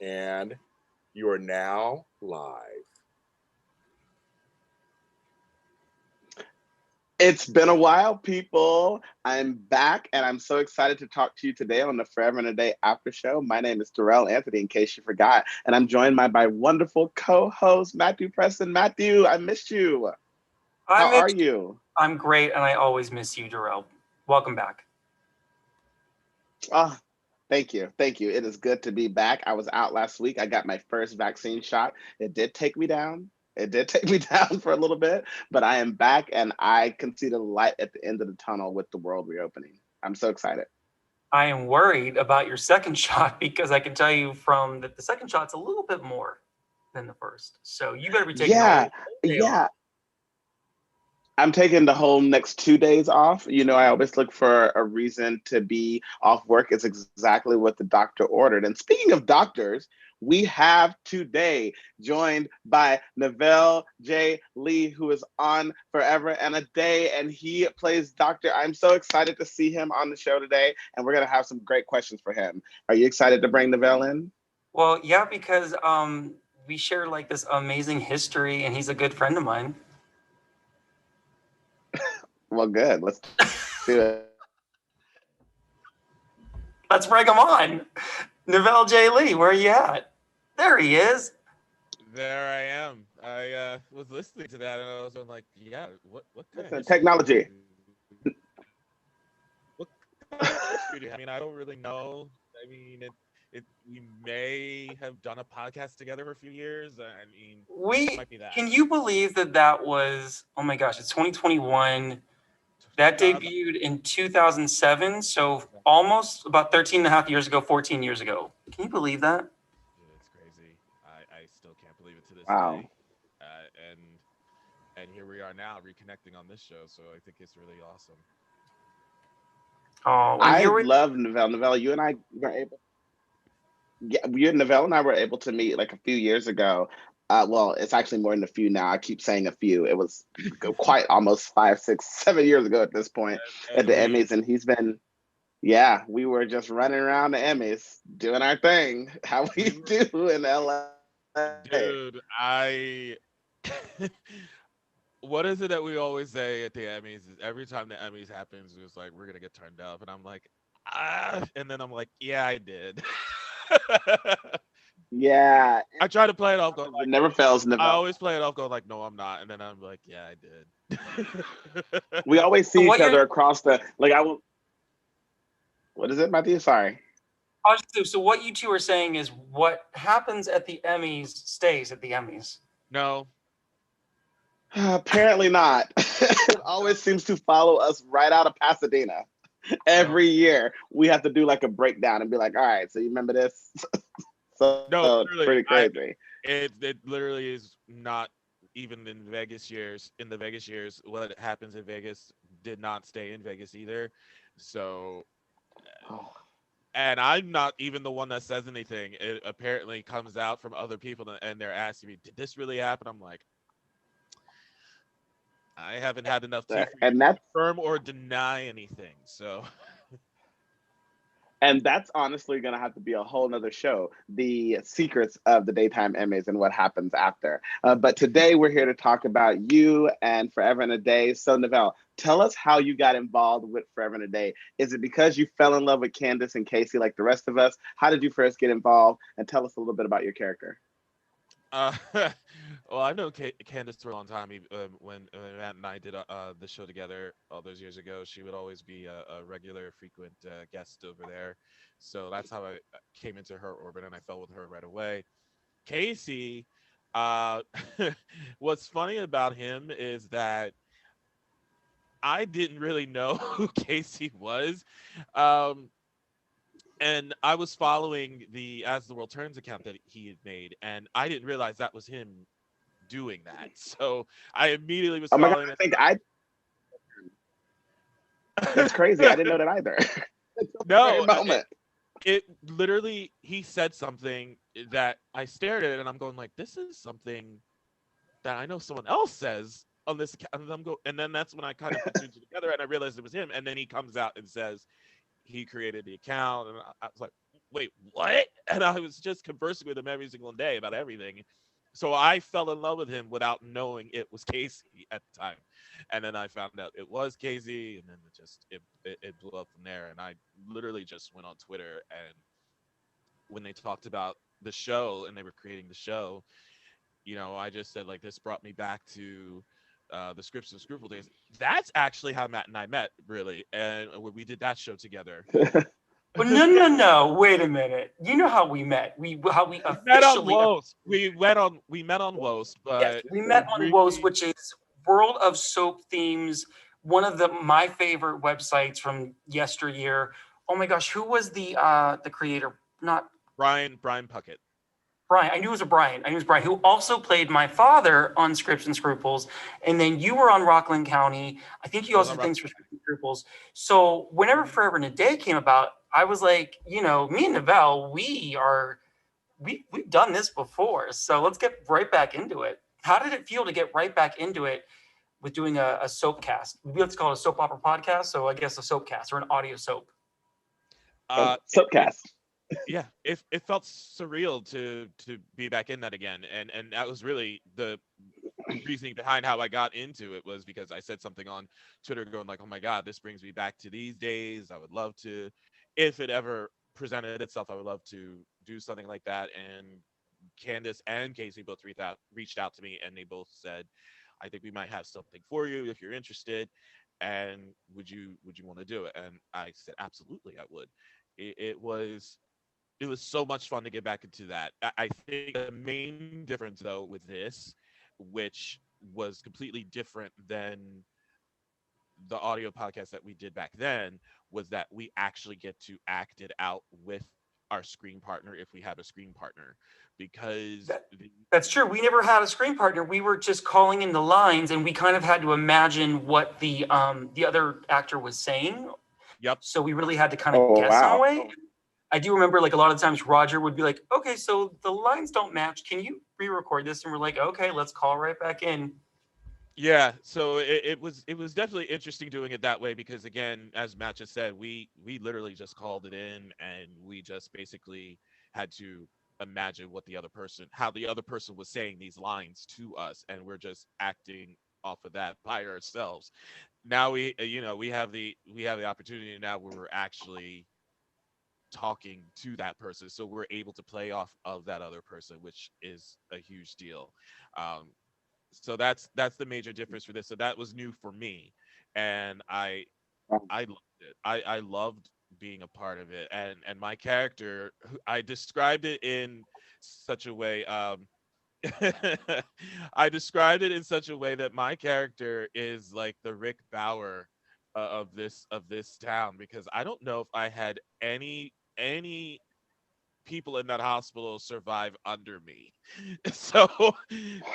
and you are now live. It's been a while, people. I'm back, and I'm so excited to talk to you today on the Forever and a Day After Show. My name is Dorell Anthony, in case you forgot, and I'm joined by my wonderful co-host, Matthew Preston. Matthew, I missed you. I How miss are you? I'm great, and I always miss you, Dorell. Welcome back. Oh, thank you. Thank you. It is good to be back. I was out last week. I got my first vaccine shot. It did take me down. It did take me down for a little bit, but I am back and I can see the light at the end of the tunnel with the world reopening. I'm so excited. I am worried about your second shot because I can tell you from that the second shot's a little bit more than the first. So you better be taking the Yeah, whole day off. yeah. I'm taking the whole next 2 days off. I always look for a reason to be off work. It's exactly what the doctor ordered. And speaking of doctors, we have today joined by Neville J. Lee, who is on Forever and a Day, and he plays Doctor. I'm so excited to see him on the show today, and we're going to have some great questions for him. Are you excited to bring Neville in? Well, yeah, because we share like this amazing history, and he's a good friend of mine. Well, good. Let's do it. Let's bring him on. Neville J. Lee, where are you at? There he is. There I am. I was listening to that and I was like, yeah, what kind of Listen, history technology. what kind of history do you have? I mean, I don't really know. I mean, we may have done a podcast together for a few years. I mean, it might be that. Can you believe that was, oh my gosh, it's 2021. That debuted in 2007, so almost about 13 and a half years ago, 14 years ago. Can you believe that? Yeah, it's crazy. I still can't believe it to this Wow. day. And here we are now reconnecting on this show, so I think it's really awesome. Oh, I love Neville. Neville, you and I were able. Yeah, Neville and I were able to meet like a few years ago. Well, it's actually more than a few now. I keep saying a few. It was quite almost 5, 6, 7 years ago at this point at the Emmys, and he's been. Yeah, we were just running around the Emmys doing our thing. How we do in LA. Dude, what is it that we always say at the Emmys? Is every time the Emmys happens, it's like we're gonna get turned up, and I'm like, and then I'm like, yeah, I did. Yeah, I try to play it off. Going it like, never fails. Neville. I always play it off. Going like, no, I'm not, and then I'm like, yeah, I did. We always see each other across the like. What is it, Matthew? Sorry. So what you two are saying is what happens at the Emmys stays at the Emmys. No. Apparently not. It always seems to follow us right out of Pasadena. Every year we have to do like a breakdown and be like, all right, so you remember this? No, it's pretty crazy. It literally is not even in Vegas years. In the Vegas years, what happens in Vegas did not stay in Vegas either. So, and I'm not even the one that says anything. It apparently comes out from other people, and they're asking me, "Did this really happen?" I'm like, I haven't had enough tea for you to confirm or deny anything. So. And that's honestly going to have to be a whole nother show, the secrets of the daytime Emmys and what happens after. But today we're here to talk about you and Forever and a Day. So Neville, tell us how you got involved with Forever and a Day. Is it because you fell in love with Candace and Casey like the rest of us? How did you first get involved? And tell us a little bit about your character. Well, I've known Candace for a long time. When Matt and I did the show together all those years ago, she would always be a regular, frequent guest over there. So that's how I came into her orbit, and I fell with her right away. Casey, what's funny about him is that I didn't really know who Casey was. And I was following the As the World Turns account that he had made, and I didn't realize that was him doing that. So I immediately was following it. That's crazy. I didn't know that either. No, it literally, he said something that I stared at it, and I'm going like, this is something that I know someone else says on this account. And then that's when I kind of put two together, and I realized it was him. And then he comes out and says he created the account, and I was like, wait, what? and I was just conversing with him every single day about everything. So I fell in love with him without knowing it was Casey at the time. And then I found out it was Casey, and then it blew up from there. And I literally just went on Twitter, and when they talked about the show and they were creating the show, I just said, like, this brought me back to the Scripts and Scruple days. That's actually how Matt and I met, really, and we did that show together. Well, no. Wait a minute. You know how we met? How we met on officially WOS. We met on WOS, but yes, we met on WOS, which is World of Soap Themes, one of my favorite websites from yesteryear. Oh my gosh, who was the creator? Not Brian Puckett. Brian. I knew it was Brian. Who also played my father on Scripts and Scruples. And then you were on Rockland County. I think you also did things for Scripts and Scruples. So whenever Forever and a Day came about, I was like, me and Novell, we've done this before. So let's get right back into it. How did it feel to get right back into it with doing a soap cast? We like to call it a soap opera podcast. So I guess a soap cast or an audio soap. Soapcast. Yeah, it felt surreal to be back in that again, and that was really the reasoning behind how I got into it, was because I said something on Twitter going like, oh my god, this brings me back to these days. I would love to, if it ever presented itself, I would love to do something like that. And Candace and Casey both reached out to me, and they both said, I think we might have something for you if you're interested, and would you want to do it? And I said absolutely, I would. It was so much fun to get back into that. I think the main difference, though, with this, which was completely different than the audio podcast that we did back then, was that we actually get to act it out with our screen partner if we have a screen partner. Because that's true. We never had a screen partner. We were just calling in the lines, and we kind of had to imagine what the other actor was saying. Yep. So we really had to kind of guess in a way. Wow. I do remember, like, a lot of times Roger would be like, okay, so the lines don't match. Can you re-record this? And we're like, okay, let's call right back in. Yeah, so it was definitely interesting doing it that way, because again, as Matt just said, we literally just called it in, and we just basically had to imagine how the other person was saying these lines to us, and we're just acting off of that by ourselves. Now we have the opportunity now where we're actually talking to that person, so we're able to play off of that other person, which is a huge deal. So that's the major difference for this. So that was new for me, and I loved it. I loved being a part of it, and my character, I described it in such a way. I described it in such a way that my character is like the Rick Bauer of this town, because I don't know if I had any people in that hospital survive under me. So,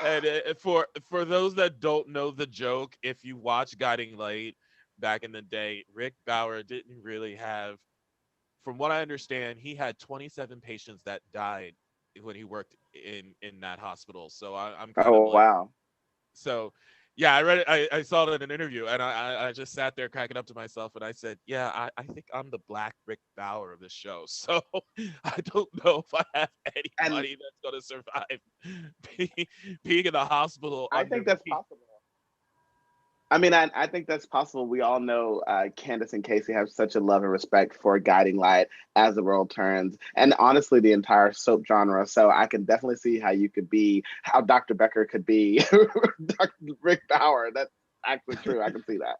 and for those that don't know the joke, if you watch Guiding Light back in the day, Rick Bauer didn't really have, from what I understand, he had 27 patients that died when he worked in that hospital. So I'm kind of like, wow. So yeah, I read it. I saw it in an interview, and I just sat there cracking up to myself, and I said, yeah, I think I'm the Black Rick Bauer of this show. So I don't know if I have anybody that's going to survive being in the hospital. I think that's possible. I mean, I think that's possible. We all know Candace and Casey have such a love and respect for Guiding Light, As the World Turns, and honestly, the entire soap genre. So I can definitely see how Dr. Becker could be Dr. Rick Bauer. That's actually true. I can see that.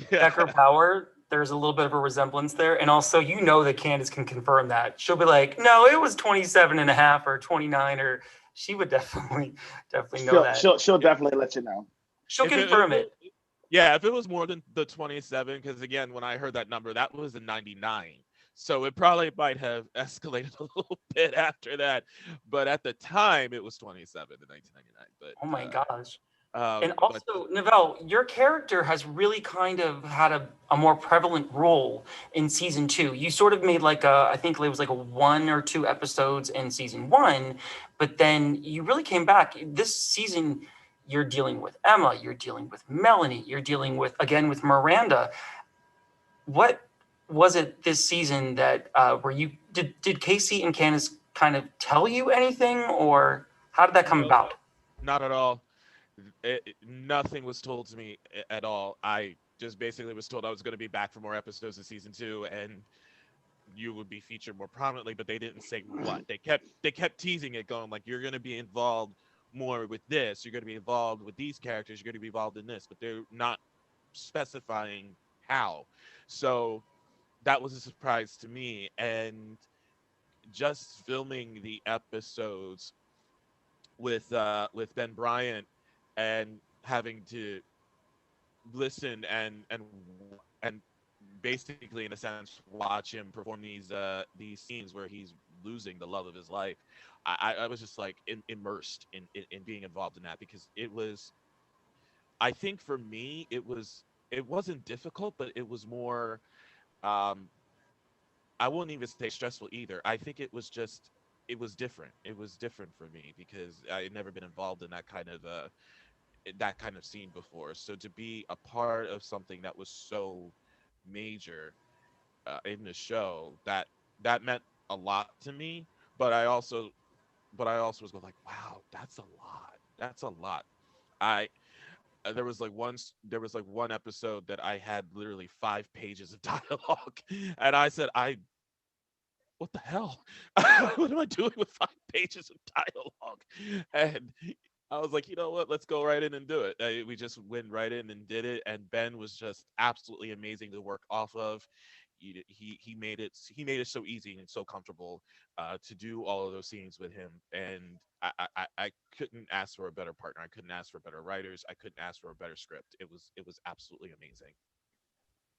Becker Bauer, there's a little bit of a resemblance there. And also, that Candace can confirm that. She'll be like, no, it was 27 and a half or 29, or she would definitely know that. She'll definitely let you know. She'll confirm it. Yeah, if it was more than the 27, because again, when I heard that number, that was in 99. So it probably might have escalated a little bit after that. But at the time, it was 27 in 1999. But oh my gosh. And also, Novell, your character has really kind of had a more prevalent role in season 2. You sort of made I think it was like a 1 or 2 episodes in season 1, but then you really came back. This season, you're dealing with Emma, you're dealing with Melanie, you're dealing with Miranda. What was it this season that where you did Casey and Candace kind of tell you anything, or how did that come about? Not at all. Nothing was told to me at all. I just basically was told I was going to be back for more episodes of season 2, and you would be featured more prominently, but they didn't say what. They kept teasing it, going like, you're going to be involved more with this, you're going to be involved with these characters, you're going to be involved in this, but they're not specifying how. So that was a surprise to me. And just filming the episodes with Ben Bryant and having to listen and basically, in a sense, watch him perform these scenes where he's losing the love of his life. I was just like immersed in being involved in that, because it was, I think for me, it wasn't difficult, but it was more, um I wouldn't even say stressful either. I think it was different. It was different for me because I had never been involved in that kind of scene before. So to be a part of something that was so major in the show, that meant a lot to me. But I also was going like, wow, that's a lot. That's a lot. I there was like one episode that I had literally 5 pages of dialogue, and I said, what the hell? What am I doing with 5 pages of dialogue? And I was like, you know what? Let's go right in and do it. We just went right in and did it. And Ben was just absolutely amazing to work off of. He made it so easy and so comfortable to do all of those scenes with him. And I couldn't ask for a better partner. I couldn't ask for better writers. I couldn't ask for a better script. It was absolutely amazing.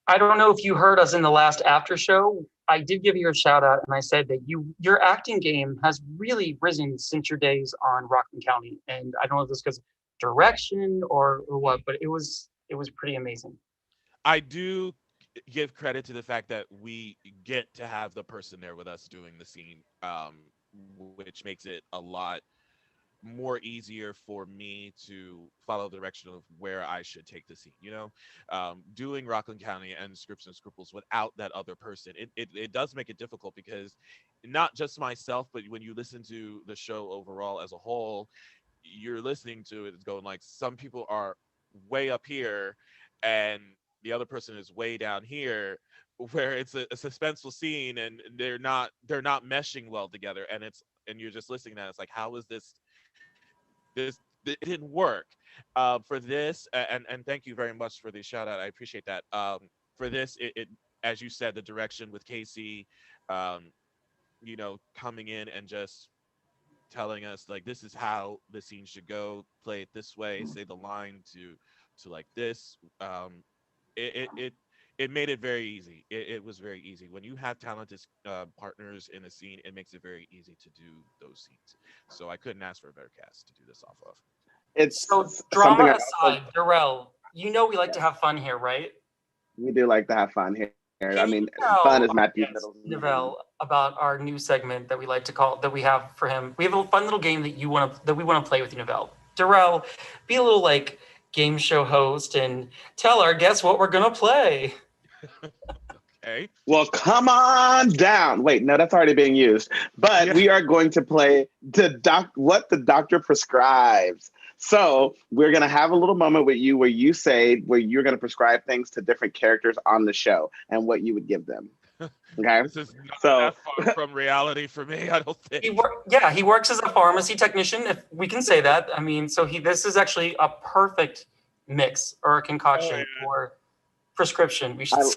I don't know if you heard us in the last after show. I did give you a shout out, and I said that your acting game has really risen since your days on Rockland County. And I don't know if this because direction or what, but it was pretty amazing. I do give credit to the fact that we get to have the person there with us doing the scene, which makes it a lot more easier for me to follow the direction of where I should take the scene. Doing Rockland County and Scripts and Scruples without that other person, it does make it difficult, because not just myself, but when you listen to the show overall as a whole, you're listening to it, it's going like, some people are way up here and the other person is way down here, where it's a suspenseful scene and they're not meshing well together, and you're just listening to that. It's like, how is this it didn't work for this. And thank you very much for the shout out, I appreciate that. For this, it as you said, the direction with Casey, um coming in and just telling us like, this is how the scene should go, play it this way, say the line to like this. It made it very easy. It was very easy when you have talented partners in a scene. It makes it very easy to do those scenes. So I couldn't ask for a better cast to do this off of. It's So something drama aside, Dorell, we like to have fun here, right? we do like to have fun here. I Can you mean, tell fun is our Matthew's guest, middle name. Novell, about our new segment that we like to call, that we have for him? We have a fun little game that we want to play with you, Novell. Dorell, be a little like game show host and tell our guests what we're gonna play. Okay. Well, come on down. Wait, no, that's already being used. But Yeah. we are going to play what the doctor prescribes. So we're going to have a little moment with you where you're going to prescribe things to different characters on the show and what you would give them. Okay. This is not So that far from reality for me, I don't think. He works as a pharmacy technician, if we can say that. I mean, so this is actually a perfect mix or a concoction or prescription, we should say.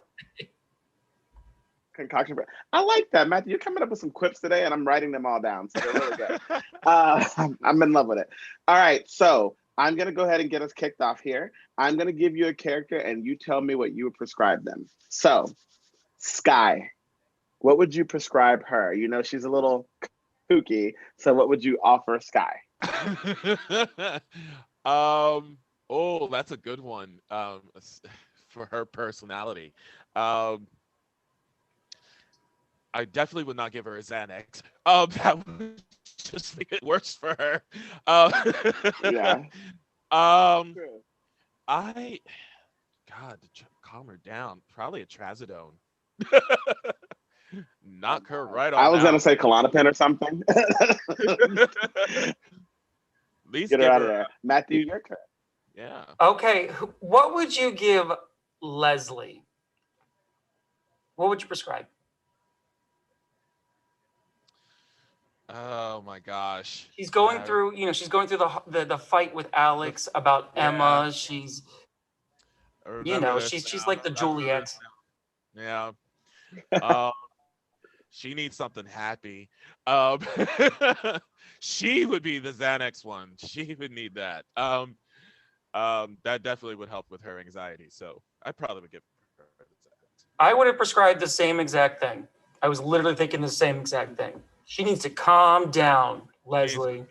concoction. I like that, Matthew. You're coming up with some quips today, and I'm writing them all down. So they're really good. I'm in love with it. All right, so I'm gonna go ahead and get us kicked off here. I'm gonna give you a character, and you tell me what you would prescribe them. So, Sky, what would you prescribe her? She's a little kooky. So, what would you offer Sky? Oh, that's a good one. For her personality. I definitely would not give her a Xanax. That would just make it worse for her. Yeah. To calm her down, probably a trazodone. Knock her right I on was gonna out. say Klonopin or something. At least Get her give out of her. there. Matthew, your turn. Yeah. Okay, what would you give Leslie? What would you prescribe? Oh my gosh. She's going Yeah. through, she's going through the fight with Alex about Yeah. Emma. She's, I remember this she's now. like the I remember Juliet. this now. Yeah. She needs something happy. Um, she would be the Xanax one. She would need that. That definitely would help with her anxiety. So I probably would give her the Xanax. I would have prescribed the same exact thing. I was literally thinking the same exact thing. She needs to calm down, Leslie.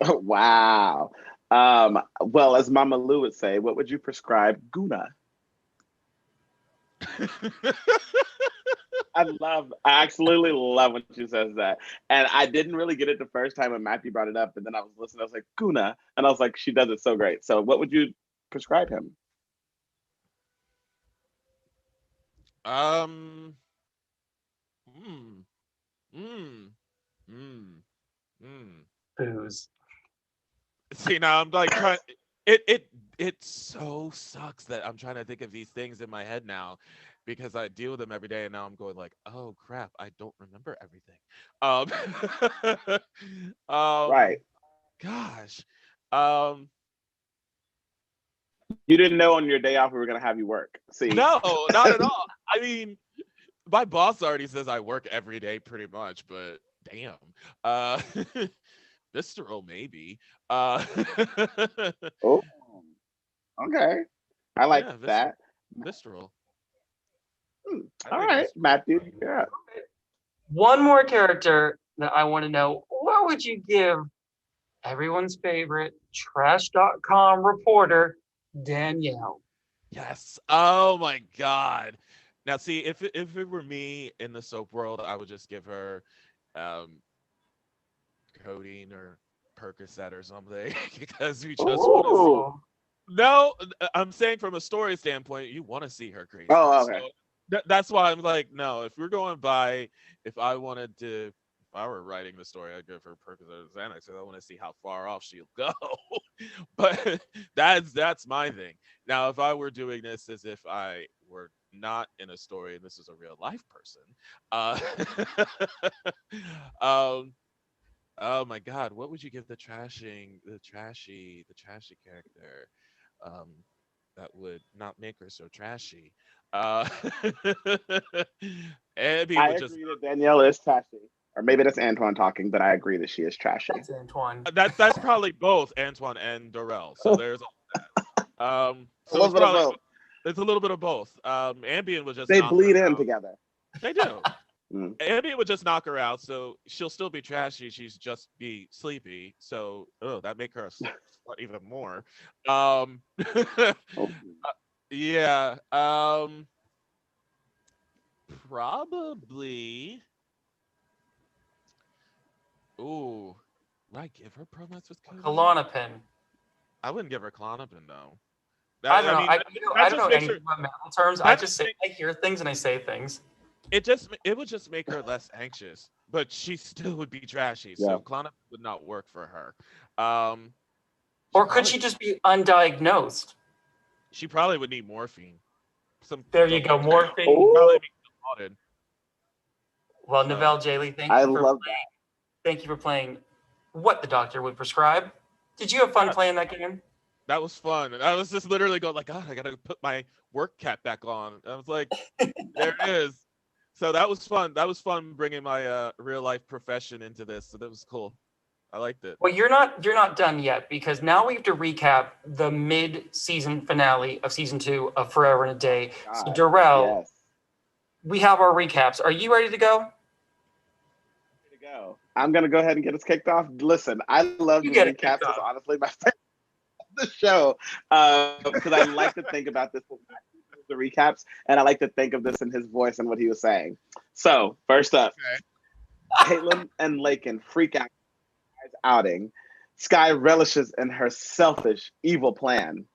Wow. Well, as Mama Lou would say, what would you prescribe Guna? I absolutely love when she says that. And I didn't really get it the first time when Matthew brought it up, and then I was listening, I was like, Guna. And I was like, she does it so great. So what would you prescribe him? Um. Mm, mm, mm, mm. Booze. See, now I'm like trying. It so sucks that I'm trying to think of these things in my head now, because I deal with them every day, and now I'm going like, oh crap, I don't remember everything. Right. Gosh. Um. You didn't know on your day off we were going to have you work. See? No, not at all. I mean, my boss already says I work every day pretty much, but damn. Visceral maybe. Oh, okay. I like Yeah, that. visceral. All right, Matthew. Yeah. One more character that I want to know. What would you give everyone's favorite trash.com reporter, Danielle? Yes. Oh my God. Now, see, if it were me in the soap world, I would just give her codeine or Percocet or something because we just want to see. Ooh. No, I'm saying from a story standpoint, you want to see her crazy. Oh, okay. So that's why I'm like, no. If we're going by, if I were writing the story, I'd give her Percocet or Xanax because I want to see how far off she'll go. But that's my thing. Now, if I were doing this as if I were not in a story and this is a real life person, um, oh my God, what would you give the trashy character, that would not make her so trashy? Abby I would agree just that Danielle is trashy. Or maybe that's Antoine talking, but I agree that she is trashy. That's Antoine. that's probably both Antoine and Dorell. So there's all that. So A little bit of both. It's a little bit of both. Ambien would just They knock her bleed in out. together. They do. Mm. Ambien would just knock her out, so she'll still be trashy. She's just be sleepy. So that make her a slut even more. Oh. Yeah. Probably. Ooh, would I give her Promax with codeine? Klonopin. I wouldn't give her Klonopin though. I don't know. mean, I don't know makes anything about medical terms. I just say I hear things and I say things. It would just make her less anxious, but she still would be trashy. Yeah. So Klonopin would not work for her. Or could she just be undiagnosed? She probably would need morphine. There you go, morphine. Probably be haunted. Well, So- Novell Jaley, thank you for playing what the doctor would prescribe. Did you have fun playing that game? That was fun. I was just literally going like, God, I gotta put my work cap back on. I was like, there it is. So that was fun. That was fun bringing my real life profession into this. So that was cool. I liked it. Well, you're not done yet because now we have to recap the mid-season finale of season 2 of Forever and a Day. So God, Dorell, yes. we have our recaps. Are you ready to go? Ready to go. I'm gonna go ahead and get us kicked off. Listen, I love the get it recaps. kicked It's off. honestly my favorite of the show because I like to think about this. The recaps, and I like to think of this in his voice and what he was saying. So first up, Caitlin and Lakin freak out outing. Sky relishes in her selfish, evil plan.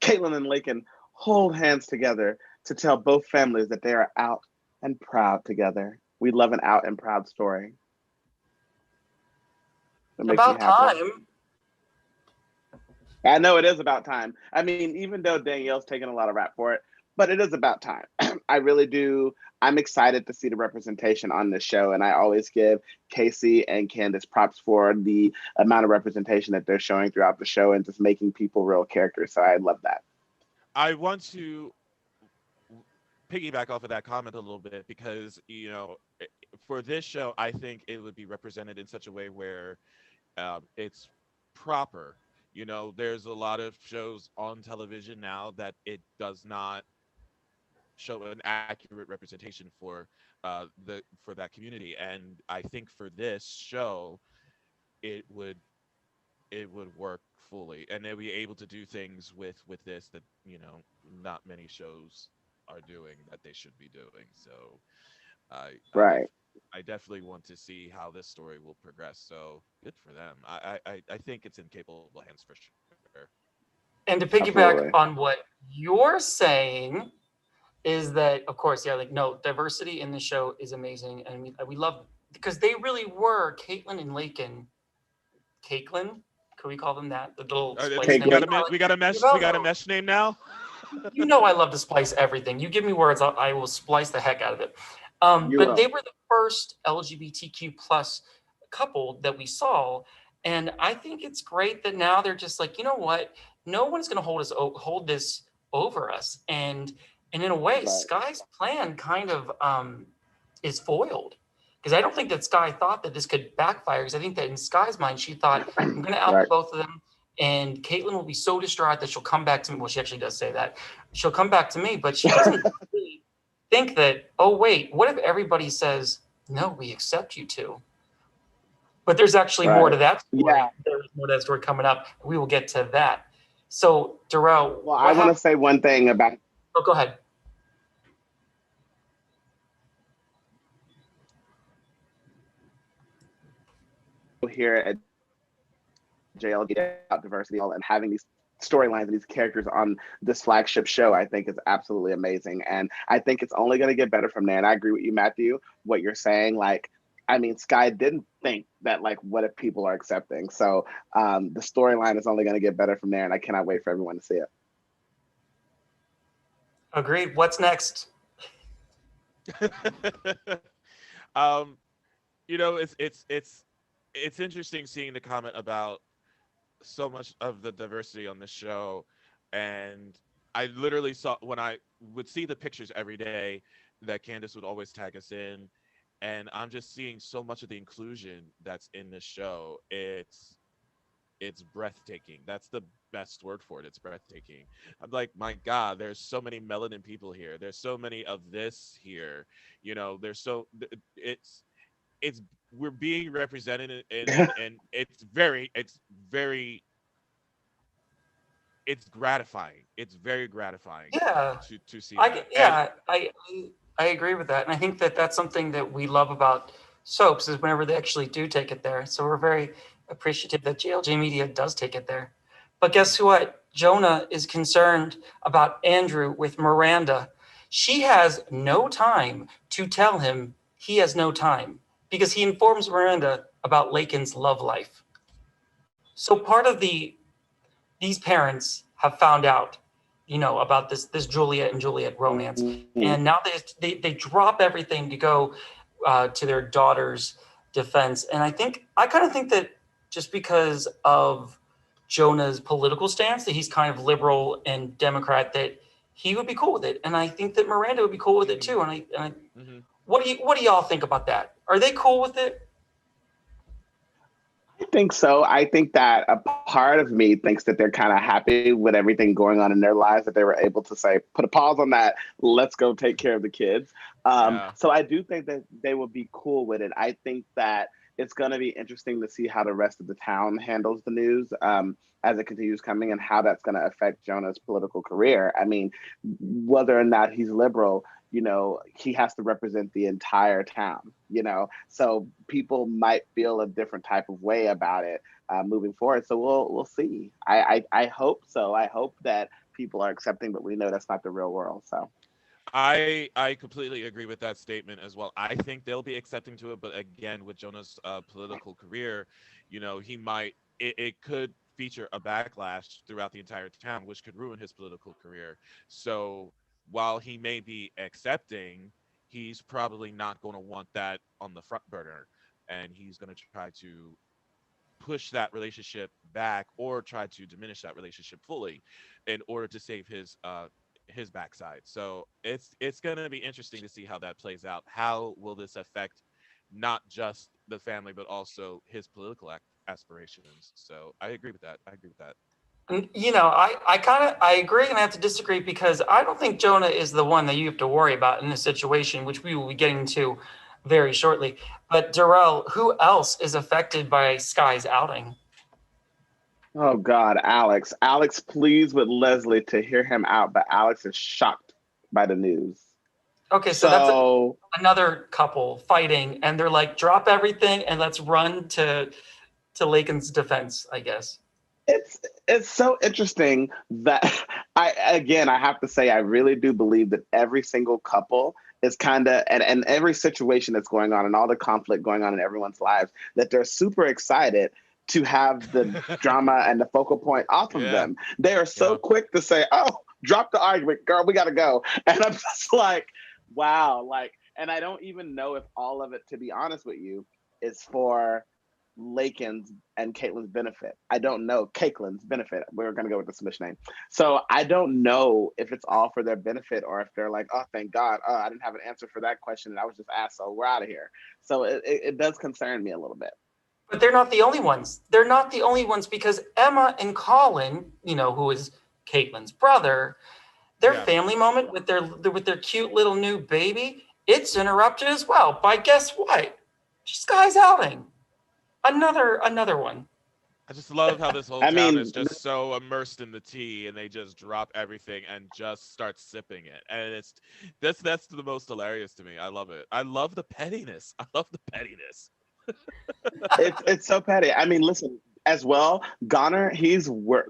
Caitlin and Lakin hold hands together to tell both families that they are out and proud together. We love an out and proud story. It makes me About happy. time. I know it is about time. I mean, even though Danielle's taking a lot of rap for it, but it is about time. I really do. I'm excited to see the representation on this show, and I always give Casey and Candace props for the amount of representation that they're showing throughout the show and just making people real characters. So I love that. I want to piggyback off of that comment a little bit because, for this show, I think it would be represented in such a way where it's proper. There's a lot of shows on television now that it does not show an accurate representation for that community, and I think for this show, it would work fully, and they'll be able to do things with this that not many shows are doing that they should be doing. So I I, def- Right. I definitely want to see how this story will progress. So good for them. I think it's in capable hands for sure. And to piggyback Absolutely. on what you're saying is that, of course, yeah, like no, diversity in the show is amazing, and we love because they really were Caitlin and Lakin. Caitlin, could we call them that? The little spice Take thing. it. We got a mesh name now. You know I love to splice everything. You give me words, I will splice the heck out of it. You But they will. were the first LGBTQ plus couple that we saw, and I think it's great that now they're just like, you know what? No one's going to hold this over us, and in a way, Right. Sky's plan kind of is foiled because I don't think that Sky thought that this could backfire. Because I think that in Sky's mind, she thought, I'm going to out Right. both of them. And Caitlin will be so distraught that she'll come back to me. Well, she actually does say that. She'll come back to me, but she doesn't really think that, oh, wait, what if everybody says, no, we accept you two? But there's actually more to Right. that story. Yeah. There's more to that story coming up. We will get to that. So, Dorell, Well, I want to say one thing about. Oh, go ahead. Here at JLG about diversity and having these storylines and these characters on this flagship show, I think is absolutely amazing. And I think it's only going to get better from there. And I agree with you, Matthew, what you're saying. Like, I mean, Sky didn't think that, like, what if people are accepting? So the storyline is only going to get better from there. And I cannot wait for everyone to see it. Agreed. What's next? It's interesting seeing the comment about so much of the diversity on the show, and I literally saw when I would see the pictures every day that Candace would always tag us in, and I'm just seeing so much of the inclusion that's in this show. It's breathtaking. That's the best word for it. It's breathtaking. I'm like, my God, there's so many melanin people here. There's so many of this here. There's it's we're being represented and it's gratifying. It's very gratifying Yeah. to see that. I agree with that. And I think that that's something that we love about soaps is whenever they actually do take it there. So we're very appreciative that JLJ Media does take it there. But guess what? Jonah is concerned about Andrew with Miranda. She has no time to tell him he has no time because he informs Miranda about Lakin's love life. So part of these parents have found out, about this Juliet and Juliet romance, and now they drop everything to go to their daughter's defense. And I kind of think that just because of Jonah's political stance, that he's kind of liberal and Democrat, that he would be cool with it, and I think that Miranda would be cool with it too. Mhm. What do y'all think about that? Are they cool with it? I think so. I think that a part of me thinks that they're kind of happy with everything going on in their lives, that they were able to say, put a pause on that. Let's go take care of the kids. Yeah. So I do think that they will be cool with it. I think that it's going to be interesting to see how the rest of the town handles the news as it continues coming and how that's going to affect Jonah's political career. I mean, whether or not he's liberal, he has to represent the entire town, so people might feel a different type of way about it moving forward. So we'll see. I hope so. I hope that people are accepting, but we know that's not the real world. So I completely agree with that statement as well. I think they'll be accepting to it, but again, with Jonah's political career, it could feature a backlash throughout the entire town, which could ruin his political career. So while he may be accepting, he's probably not going to want that on the front burner, and he's going to try to push that relationship back or try to diminish that relationship fully in order to save his backside. So it's going to be interesting to see how that plays out. How will this affect not just the family but also his political aspirations? So I agree with that. I agree with that. I agree and I have to disagree because I don't think Jonah is the one that you have to worry about in this situation, which we will be getting to very shortly. But Dorell, who else is affected by Sky's outing? Oh God, Alex. Alex pleads with Leslie to hear him out, but Alex is shocked by the news. Okay, so that's another couple fighting, and they're like, drop everything and let's run to Lakin's defense, I guess. It's so interesting that I have to say I really do believe that every single couple is kind of and every situation that's going on and all the conflict going on in everyone's lives, that they're super excited to have the drama and the focal point off of them. They are so quick to say, "Oh, drop the argument, girl, we gotta go." And I'm just like, wow, like, and I don't even know if all of it, to be honest with you, is for Lakin's and Caitlin's benefit. I don't know. Caitlin's benefit. We're going to go with the Smith name. So I don't know if it's all for their benefit or if they're like, oh, thank God. Oh, I didn't have an answer for that question and I was just asked, so we're out of here. So it does concern me a little bit. But they're not the only ones. They're not the only ones because Emma and Colin, who is Caitlin's brother, their family moment with their cute little new baby, it's interrupted as well by guess what? Sky's outing. Another one. I just love how this whole town is just so immersed in the tea, and they just drop everything and just start sipping it, and that's the most hilarious to me. I love it. I love the pettiness. It's so petty. I mean, listen, as well, Guna is worried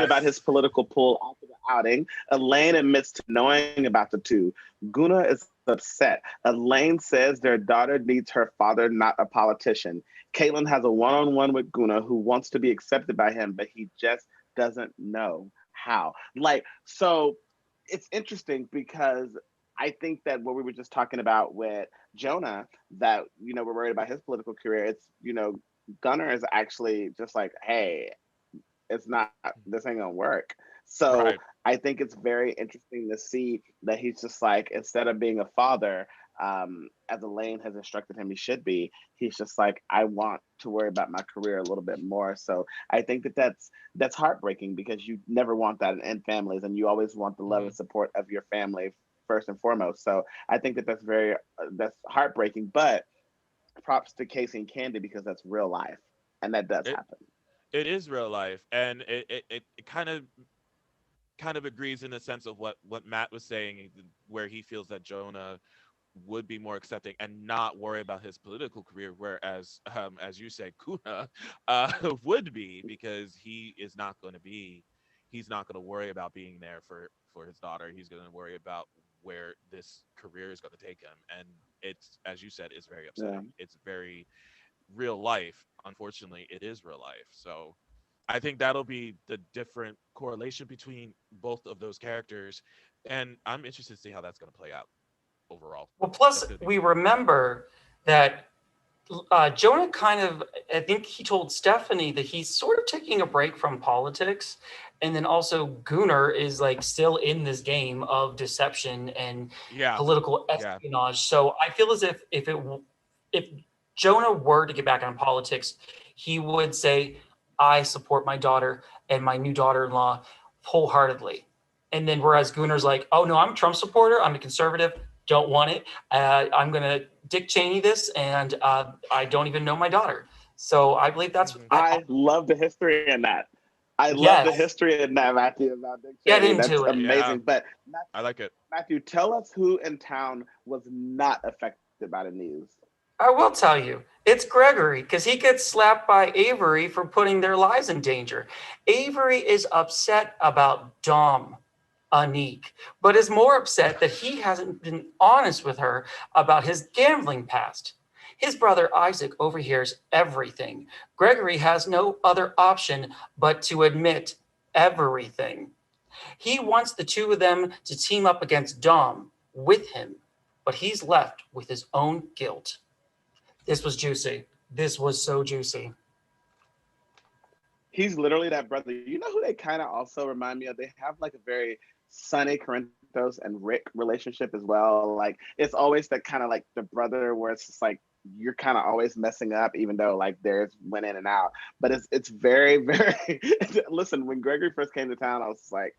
about his political pull after the outing. Elaine admits to knowing about the two. Guna is upset. Elaine says their daughter needs her father, not a politician. Caitlin has a one-on-one with Guna who wants to be accepted by him, but he just doesn't know how. So it's interesting because I think that what we were just talking about with Jonah, that, we're worried about his political career. It's, Gunnar is actually just like, hey, this ain't gonna work. So I think it's very interesting to see that he's just like, instead of being a father, as Elaine has instructed him he should be, he's just like, I want to worry about my career a little bit more. So I think that's heartbreaking because you never want that in families, and you always want the love and support of your family first and foremost. So I think that's heartbreaking, but props to Casey and Candy because that's real life, and that does happen. It is real life, and it kind of agrees in the sense of what Matt was saying, where he feels that Jonah would be more accepting and not worry about his political career, whereas as you said, Kuna would be, because he's not going to worry about being there for his daughter. He's going to worry about where this career is going to take him, and it's, as you said, it's very upsetting. It's very real life. Unfortunately, it is real life. So I think that'll be the different correlation between both of those characters, and I'm interested to see how that's going to play out overall. Well, plus we remember that Jonah I think he told Stephanie that he's sort of taking a break from politics, and then also Gunnar is like still in this game of deception and political espionage. So I feel as if Jonah were to get back on politics, he would say, I support my daughter and my new daughter-in-law wholeheartedly. And then whereas Gunnar's like, oh no, I'm a Trump supporter, I'm a conservative, don't want it. I'm going to Dick Cheney this, and I don't even know my daughter. So I believe that's... I love the history in that. I love the history in that, Matthew, about Dick Cheney. That's amazing. Yeah. But Matthew, I like it. Matthew, tell us who in town was not affected by the news. I will tell you. It's Gregory, because he gets slapped by Avery for putting their lives in danger. Avery is upset about Dom. Anik, but is more upset that he hasn't been honest with her about his gambling past. His brother Isaac overhears everything. Gregory has no other option but to admit everything. He wants the two of them to team up against Dom with him, but he's left with his own guilt. This was juicy. This was so juicy. He's literally that brother. You know who they kind of also remind me of? They have like a very Sonny Corinthos and Rick relationship as well. Like it's always that kind of like the brother where it's just like you're kind of always messing up, even though like there's went in and out. But it's very very. Listen, when Gregory first came to town, I was just like,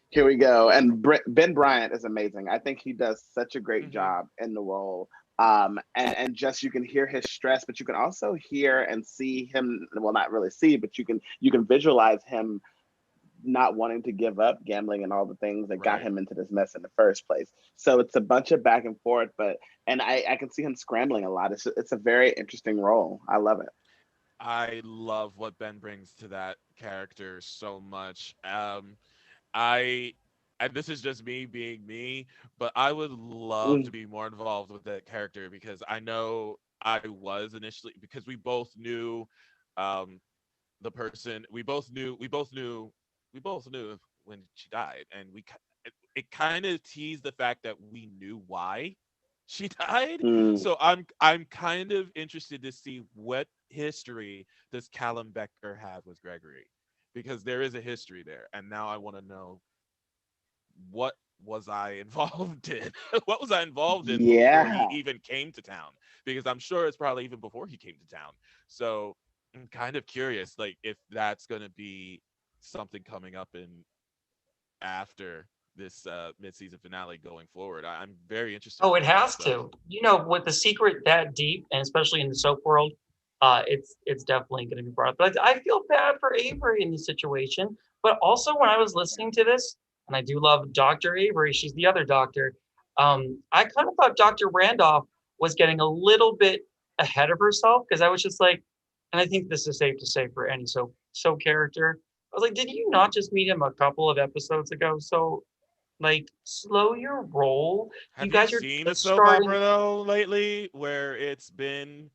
here we go. And Ben Bryant is amazing. I think he does such a great job in the role. And just you can hear his stress, but you can also hear and see him. Well, not really see, but you can visualize him not wanting to give up gambling and all the things that got him into this mess in the first place. So it's a bunch of back and forth, and I can see him scrambling a lot. It's a very interesting role. I love it. I love what Ben brings to that character so much. And this is just me being me, but I would love to be more involved with that character because I know I was initially because we both knew the person. We both knew when she died, and it kind of teased the fact that we knew why she died. So I'm kind of interested to see what history does Callum Becker have with Gregory, because there is a history there, and now I want to know what was I involved in? What was I involved in before he even came to town? Because I'm sure it's probably even before he came to town. So I'm kind of curious, like if that's gonna be something coming up in after this mid-season finale going forward. I'm very interested. Oh, it has to. You know, with the secret that deep, and especially in the soap world, it's definitely going to be brought up. But I feel bad for Avery in this situation. But also, when I was listening to this, and I do love Dr. Avery, she's the other doctor. I kind of thought Dr. Randolph was getting a little bit ahead of herself because I was just like, and I think this is safe to say for any soap character. I was like, did you not just meet him a couple of episodes ago? So like, slow your roll. Have You guys you are seen a just soap starting. opera though lately, where it's been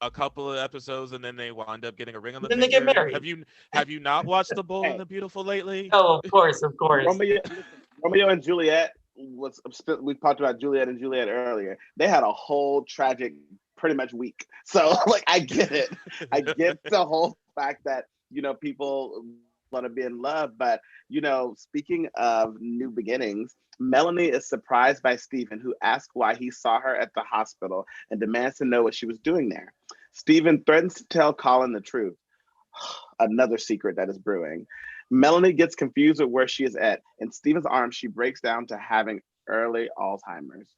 a couple of episodes and then they wind up getting a ring on the Then they get finger? married. Have you not watched The Bold and Hey, the Beautiful lately? Oh, of course, of course. Romeo and Juliet was. We talked about Juliet and Juliet earlier. They had a whole tragic, pretty much week. So like, I get it. I get the whole fact that people want to be in love, but speaking of new beginnings, Melanie is surprised by Stephen, who asks why he saw her at the hospital and demands to know what she was doing there. Stephen threatens to tell Colin the truth. Another secret that is brewing. Melanie gets confused with where she is at. In Stephen's arms, she breaks down to having early Alzheimer's.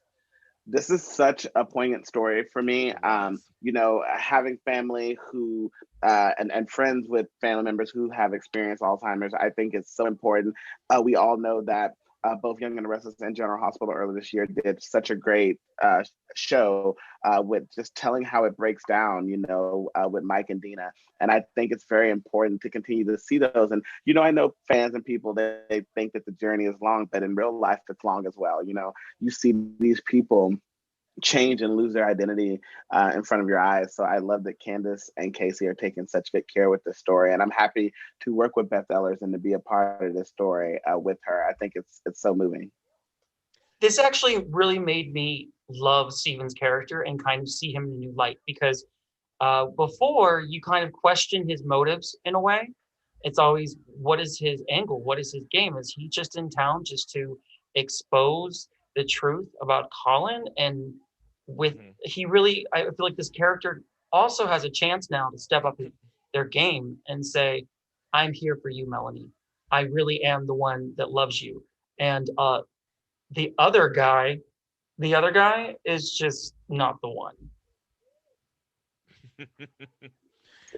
This is such a poignant story for me. Having family who and friends with family members who have experienced Alzheimer's, I think is so important. We all know that both Young and the Restless and General Hospital earlier this year did such a great show with just telling how it breaks down, with Mike and Dina. And I think it's very important to continue to see those. And, I know fans and people, they think that the journey is long, but in real life, it's long as well. You see these people change and lose their identity in front of your eyes. So I love that Candace and Casey are taking such good care with this story, and I'm happy to work with Beth Ellers and to be a part of this story with her. I think it's so moving. This actually really made me love Steven's character and kind of see him in a new light because before you kind of question his motives in a way. It's always, what is his angle? What is his game? Is he just in town just to expose the truth about Colin? And he really, I feel like this character also has a chance now to step up their game and say, I'm here for you, Melanie. I really am the one that loves you. And the other guy, is just not the one.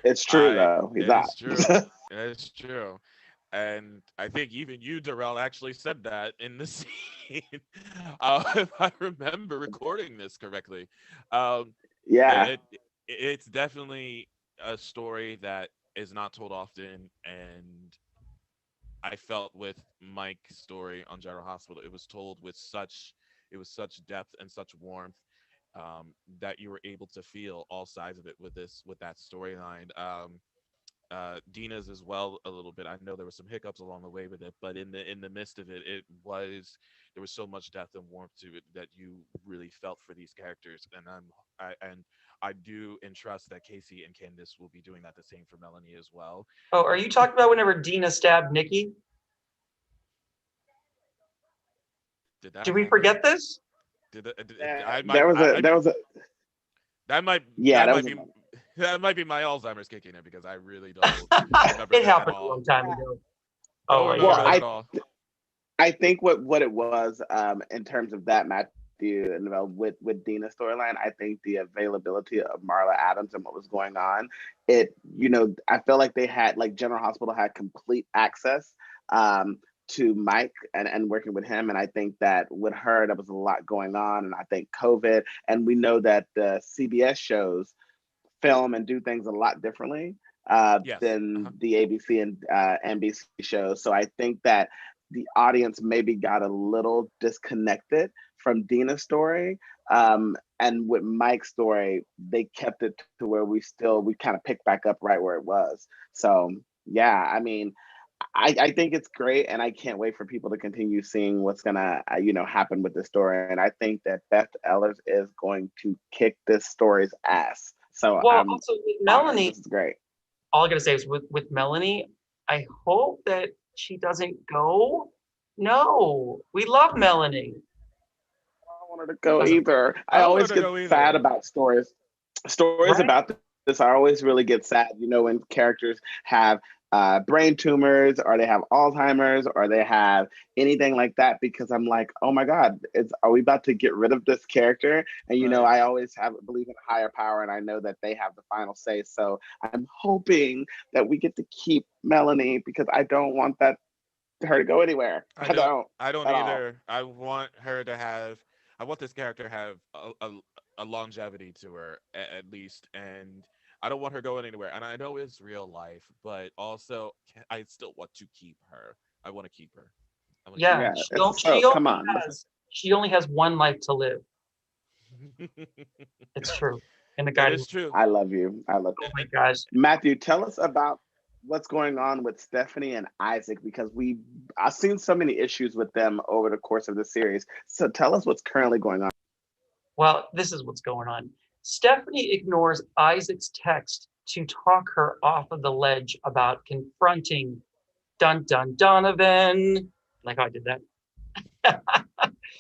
It's true, though. He's not. It's true. It's true. And I think even you, Dorell, actually said that in the scene. If I remember recording this correctly. Yeah. It's definitely a story that is not told often, and I felt with Mike's story on General Hospital, it was told with such depth and such warmth, that you were able to feel all sides of it with that storyline. Dina's as well a little bit. I know there were some hiccups along the way with it, but in the midst of it, there was so much depth and warmth to it that you really felt for these characters. And I do entrust that Casey and Candace will be doing that the same for Melanie as well. Oh, are you talking about whenever Dina stabbed Nikki? Did that Do we happen? forget this? There was a that might yeah, that that might was be a moment. that might be my Alzheimer's kicking in, because I really don't remember It this at happened a all. long time ago. Don't Oh, my remember Well, God. that at all. I think what it was, in terms of that Matthew and with Dina's storyline, I think the availability of Marla Adams and what was going on, I feel like they had, like, General Hospital had complete access, to Mike and working with him, and I think that with her there was a lot going on, and I think COVID, and we know that the CBS shows film and do things a lot differently, Yes. than Uh-huh. the ABC and NBC shows. So I think that the audience maybe got a little disconnected from Dina's story. And with Mike's story, they kept it to where we kind of picked back up right where it was. So yeah, I mean, I think it's great, and I can't wait for people to continue seeing what's gonna happen with this story. And I think that Beth Ellers is going to kick this story's ass. So Well, I'm also with honored. Melanie, This is great. all I gotta say is with Melanie, I hope that she doesn't go. No, we love Melanie. I don't want her to go Doesn't. either. I I don't want always her to get go sad either. about stories Right? about this. I always really get sad, when characters have brain tumors, or they have Alzheimer's, or they have anything like that, because I'm like, oh my God, are we about to get rid of this character? And Right. I always believe in a higher power, and I know that they have the final say. So I'm hoping that we get to keep Melanie, because I don't want her to go anywhere. I I don't. don't I don't at all. either. I want this character to have a longevity to her, at least, and I don't want her going anywhere. And I know it's real life, but also I still want to keep her. I want to keep her. I want to keep Yeah, Yeah, it's so, come on. she only has one life to live. her. It's true. In the That guiding. is true. I love you. I love Oh you. my gosh. Matthew, tell us about what's going on with Stephanie and Isaac, because I've seen so many issues with them over the course of the series. So tell us what's currently going on. Well, this is what's going on. Stephanie ignores Isaac's text to talk her off of the ledge about confronting Donovan. Like how I did that.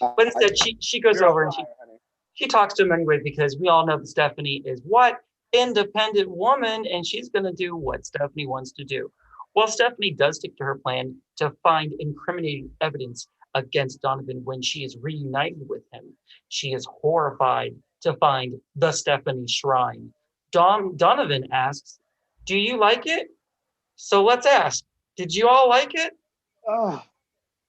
But instead, she goes You're on over and fire, honey. she talks to him anyway, because we all know that Stephanie is what? Independent woman, and she's going to do what Stephanie wants to do. Well, Stephanie does stick to her plan to find incriminating evidence against Donovan when she is reunited with him. She is horrified to find the Stephanie shrine. Donovan asks, "Do you like it?" So let's ask, did you all like it? Oh,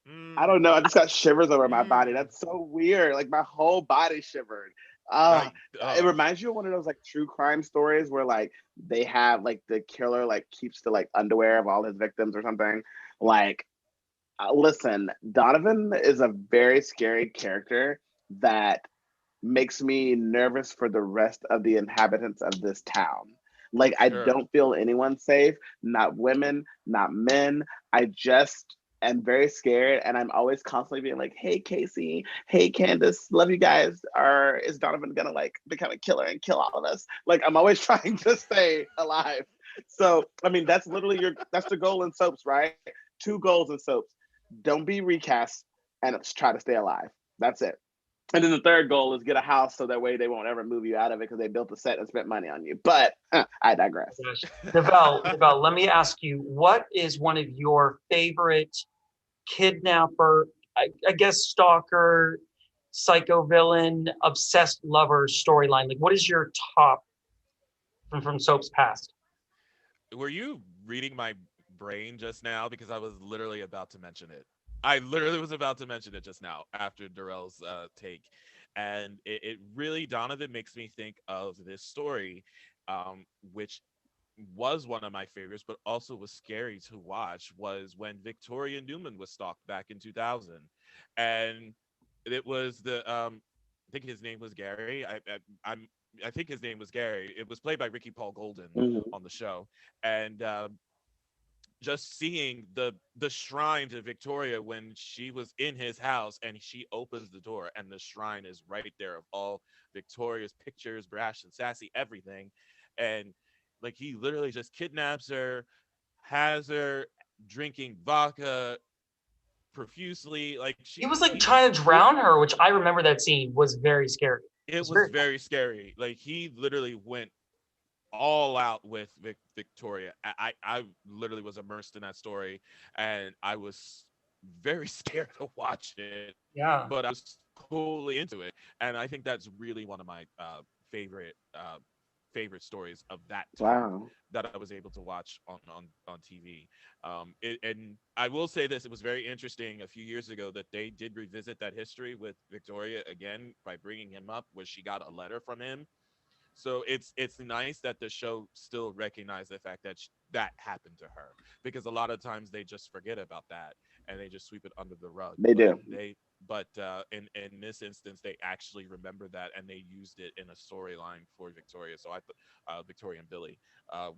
I Mm, don't know. I just got shivers over my body. mm. That's so weird. Like, my whole body shivered. I, It reminds you of one of those, like, true crime stories where, like, they have, like, the killer, like, keeps the, like, underwear of all his victims or something. Like, listen, Donovan is a very scary character that makes me nervous for the rest of the inhabitants of this town. Like, I sure. don't feel anyone safe, not women, not men. I just am very scared, and I'm always constantly being like, "Hey, Casey, hey, Candace, love you guys." Or is Donovan gonna, like, become a killer and kill all of us? Like, I'm always trying to stay alive. So, I mean, that's the goal in soaps, right? Two goals in soaps: don't be recast, and try to stay alive. That's it. And then the third goal is get a house, so that way they won't ever move you out of it because they built a set and spent money on you. But I digress. Gosh. Devel, let me ask you, what is one of your favorite kidnapper, I guess stalker, psycho villain, obsessed lover storyline? Like, what is your top from Soap's past? Were you reading my brain just now? Because I was literally about to mention it. I literally was about to mention it just now after Dorell's take. And it really, Donovan makes me think of this story, which was one of my favorites, but also was scary to watch, was when Victoria Newman was stalked back in 2000, and it was I think his name was Gary. I think his name was Gary. It was played by Ricky Paul Golden Mhm. on the show, and just seeing the shrine to Victoria when she was in his house and she opens the door and the shrine is right there of all Victoria's pictures, brash and sassy, everything. And like he literally just kidnaps her, has her drinking vodka profusely. Like He was like he just trying to drown her, which I remember that scene was very scary. it was was very very scary. Like he literally went all out with Victoria. I literally was immersed in that story, and I was very scared to watch it, Yeah. but I was totally into it, and I think that's really one of my favorite favorite stories of that type Wow. that I was able to watch on TV. And I will say this: it was very interesting a few years ago that they did revisit that history with Victoria again by bringing him up, where she got a letter from him. So it's nice that the show still recognized the fact that that happened to her, because a lot of times they just forget about that and they just sweep it under the rug. They But do. in this instance, they actually remember that and they used it in a storyline for Victoria. So I thought Victoria and Billy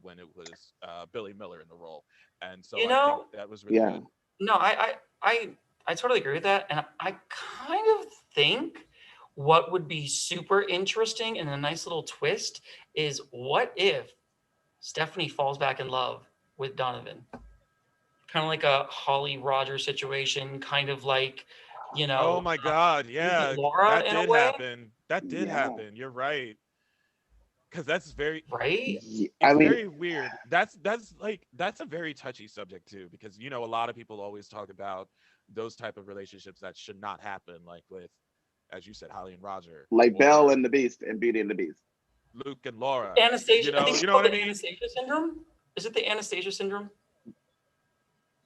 when it was Billy Miller in the role, and so You I think know, that was really Yeah. good. no, I totally agree with that. And I kind of think what would be super interesting and a nice little twist is what if Stephanie falls back in love with Donovan? Kind of like a Holly Rogers situation, kind of like, Oh my God, Luke yeah, and Laura that in a did way, happen. That did Yeah. happen. You're right, because that's very right? I it's mean, very weird. That's a very touchy subject too, because a lot of people always talk about those type of relationships that should not happen, like with, as you said, Holly and Roger, like Belle or and the Beast and Beauty and the Beast. Luke and Laura. Anastasia, I think it's You know called what I the mean? Anastasia syndrome. Is it the Anastasia syndrome?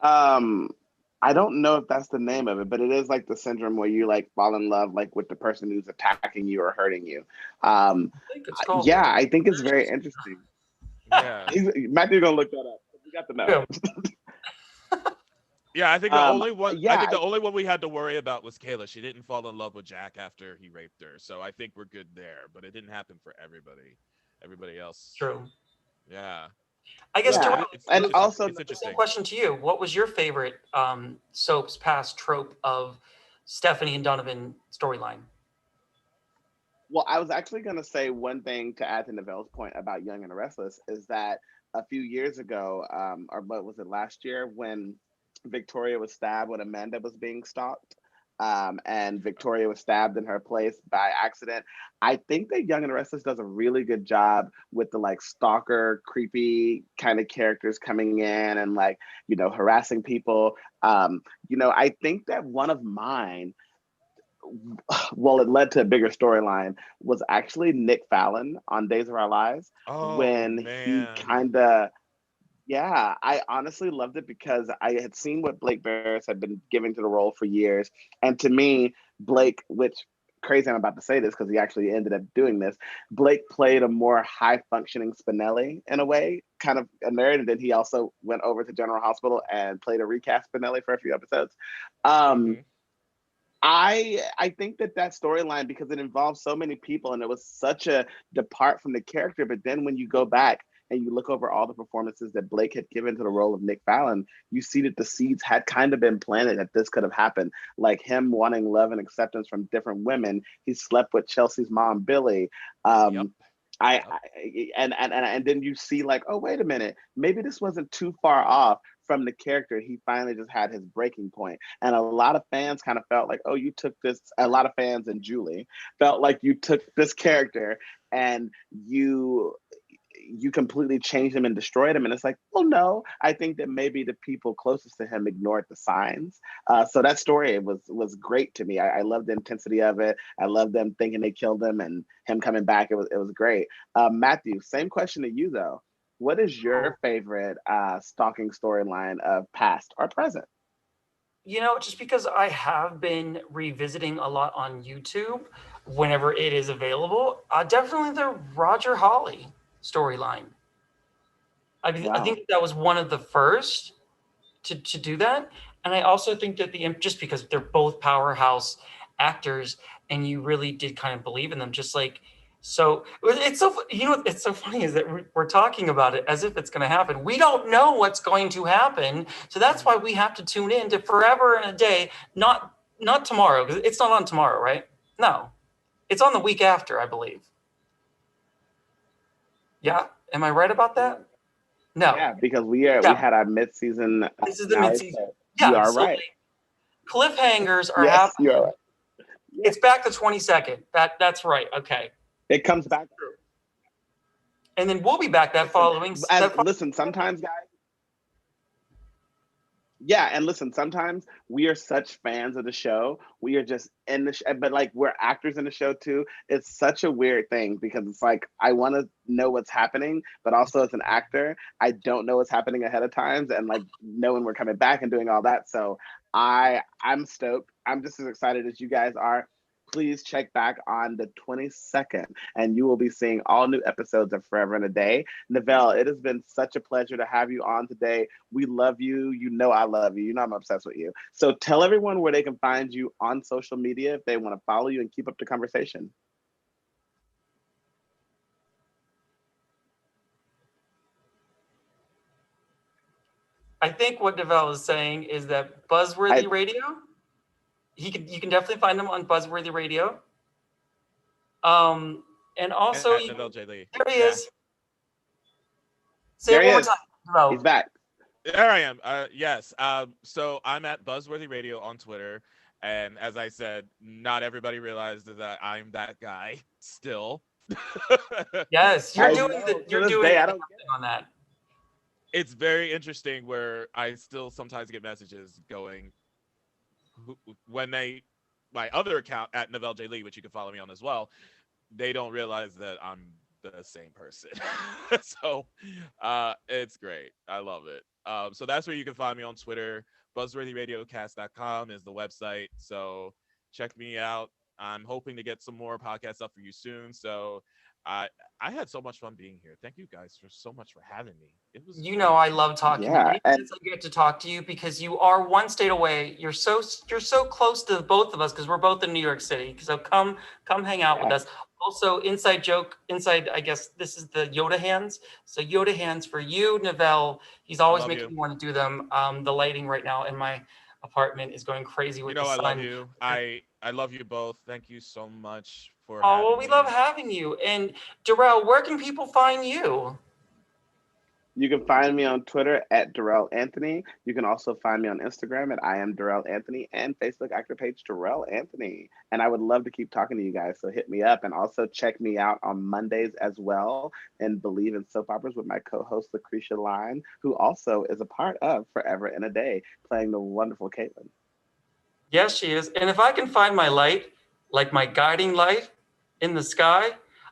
Um, I don't know if that's the name of it, but it is like the syndrome where you like fall in love like with the person who's attacking you or hurting you. Um, I think it's called yeah, that. I think it's very interesting. Yeah, Matthew's gonna look that up. We got to know. Yeah. yeah. I Yeah, think the only one we had to worry about was Kayla. She didn't fall in love with Jack after he raped her, so I think we're good there. But it didn't happen for everybody. Everybody else, True. yeah. I guess, So yeah, Dorell, and also, it's the same interesting. question to you. What was your favorite soaps past trope of Stephanie and Donovan storyline? well, I was actually gonna say one thing to add to Nivelle's point about Young and the Restless is that a few years ago, or what was it last year, when Victoria was stabbed when Amanda was being stalked. And Victoria was stabbed in her place by accident. I think that Young and the Restless does a really good job with the like stalker, creepy kind of characters coming in and like, harassing people. I think that one of mine, well, it led to a bigger storyline, was actually Nick Fallon on Days of Our Lives Oh when he man. kind of, yeah, I honestly loved it because I had seen what Blake Barris had been giving to the role for years. And to me, Blake, which crazy I'm about to say this because he actually ended up doing this, Blake played a more high functioning Spinelli in a way, kind of a nerd. And then he also went over to General Hospital and played a recast Spinelli for a few episodes. Um, Hmm. I think that storyline, because it involves so many people and it was such a depart from the character, but then when you go back and you look over all the performances that Blake had given to the role of Nick Fallon, you see that the seeds had kind of been planted that this could have happened. Like him wanting love and acceptance from different women. He slept with Chelsea's mom, Billy. Yep. Um, I, Yep. I and then you see like, oh, wait a minute, maybe this wasn't too far off from the character. He finally just had his breaking point. And a lot of fans kind of felt like, oh, you took this, a lot of fans and Julie felt like you took this character and you completely changed him and destroyed him. And it's like, well, no, I think that maybe the people closest to him ignored the signs. So that story was great to me. I love the intensity of it. I love them thinking they killed him and him coming back. It was great. Matthew, same question to you though. What is your favorite stalking storyline of past or present? Just because I have been revisiting a lot on YouTube whenever it is available, definitely the Roger Holly storyline. I think that was one of the first to do that. And I also think that just because they're both powerhouse actors and you really did kind of believe in them, just like, so it's so, it's so funny is that we're talking about it as if it's going to happen. We don't know what's going to happen. So that's why we have to tune in to Forever and a Day, not tomorrow, because it's not on tomorrow, right? No, it's on the week after, I believe. Yeah. Am I right about that? No. Yeah, because we had our mid-season This is the finale, mid-season. so Yeah, you are so right. cliffhangers are Yes, happening. you are right. It's back the 22nd. That's right. Okay. It comes back. And then we'll be back that following. Listen, sometimes, guys. Yeah, and listen, sometimes we are such fans of the show. We are just in the show, but like we're actors in the show too. It's such a weird thing because it's like I want to know what's happening, but also as an actor, I don't know what's happening ahead of times, and like knowing we're coming back and doing all that. So I'm stoked. I'm just as excited as you guys are. Please check back on the 22nd, and you will be seeing all new episodes of Forever and a Day. Neville, it has been such a pleasure to have you on today. We love you. You know I love you. You know I'm obsessed with you. So tell everyone where they can find you on social media if they want to follow you and keep up the conversation. I think what Devell is saying is that Buzzworthy Radio, you can definitely find him on Buzzworthy Radio. And also there he is. Say it one more time, Devell. He's back. There I am. Yes. So I'm at Buzzworthy Radio on Twitter, and as I said, not everybody realizes that I'm that guy still. Yes, you're doing on that. It's very interesting where I still sometimes get messages going when my other account at Neville J. Lee, which you can follow me on as well, they don't realize that I'm the same person. So it's great. I love it. So that's where you can find me on Twitter. BuzzworthyRadiocast.com is the website. So check me out. I'm hoping to get some more podcasts up for you soon. So I had so much fun being here. Thank you guys so much for having me. It was I love talking to you. I get to talk to you because you are one state away. You're so close to both of us because we're both in New York City. So come hang out with us. Also, inside joke, I guess this is the Yoda hands. So Yoda hands for you, Neville. He's always making me want to do them. The lighting right now in my apartment is going crazy with the sun. I love you. I love you both. Thank you so much for having me. We love having you. And Dorell, where can people find you? You can find me on Twitter at Dorell Anthony. You can also find me on Instagram at I am Dorell Anthony and Facebook actor page Dorell Anthony. And I would love to keep talking to you guys. So hit me up and also check me out on Mondays as well and Believe in Soap Operas with my co-host Lucretia Line, who also is a part of Forever and a Day, playing the wonderful Caitlin. Yes, she is. And if I can find my light, like my guiding light in the sky,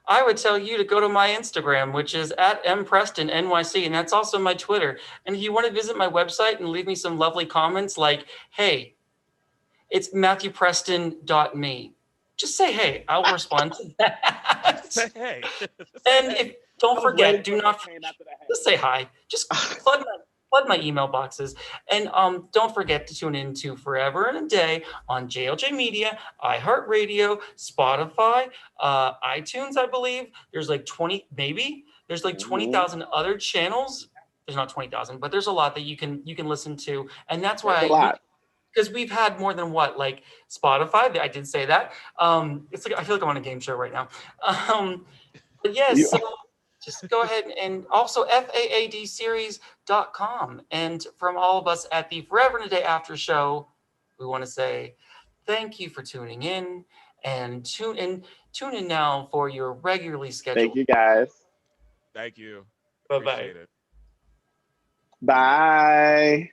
I would tell you to go to my Instagram, which is at mprestonnyc, and that's also my Twitter. And if you want to visit my website and leave me some lovely comments like, hey, it's matthewpreston.me. Just say, hey, I'll respond to that. Say hey. And don't forget, just say hi. Just flood my email boxes. And don't forget to tune in to Forever and a Day on JLJ Media, iHeartRadio, Spotify, iTunes, I believe. There's like 20, maybe. There's like 20,000 other channels. There's not 20,000, but there's a lot that you can listen to. And that's why because we've had more than like Spotify. I did say that. It's like I feel like I'm on a game show right now. But yes, so just go ahead and also FAADseries.com. And from all of us at the Forever and a Day After Show, we want to say thank you for tuning in and tune in now for your regularly scheduled. Thank you guys. Thank you. Bye-bye. Appreciate it. Bye.